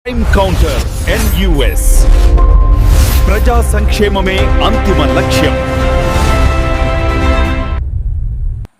Crime counter NUS ప్రజా సంక్షేమమే అంతిమ లక్ష్యం.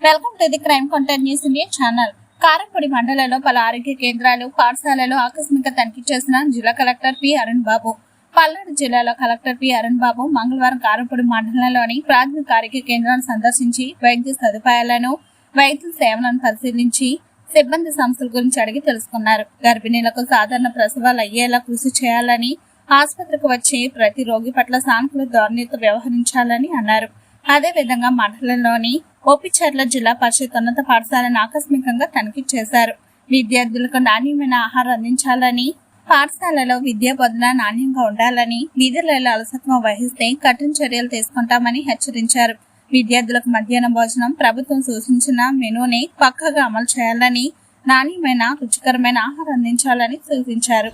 Welcome to the crime counter news India channel. Karampudi మండలంలో పలు ఆరోగ్య కేంద్రాలు, పాఠశాలలు ఆకస్మిక తనిఖీ చేసిన జిల్లా కలెక్టర్ పి అరుణ్ బాబు. పల్నాడు జిల్లాలో కలెక్టర్ పి అరుణ్ బాబు మంగళవారం కారంపూడి మండలంలోని ప్రాథమిక ఆరోగ్య కేంద్రాన్ని సందర్శించి వైద్య సదుపాయాలను, వైద్య సేవలను పరిశీలించి సిబ్బంది సమస్యల గురించి అడిగి తెలుసుకున్నారు. గర్భిణీలకు సాధారణ ప్రసవాలు అయ్యేలా కృషి చేయాలని, ఆసుపత్రికి వచ్చే ప్రతి రోగి పట్ల సానుకూల ధోరణితో వ్యవహరించాలని అన్నారు. అదేవిధంగా మండలంలోని ఓపిచర్ల జిల్లా పరిషత్ ఉన్నత పాఠశాలను ఆకస్మికంగా తనిఖీ చేశారు. విద్యార్థులకు నాణ్యమైన ఆహారం అందించాలని, పాఠశాలలో విద్యా బోధన నాణ్యంగా ఉండాలని, విధులలో అలసత్వం వహిస్తే కఠిన చర్యలు తీసుకుంటామని హెచ్చరించారు. విద్యార్థులకు మధ్యాహ్న భోజనం ప్రభుత్వం సూచించిన మెనూనే పక్కాగా అమలు చేయాలని, నాణ్యమైన రుచికరమైన ఆహారం అందించాలని సూచించారు.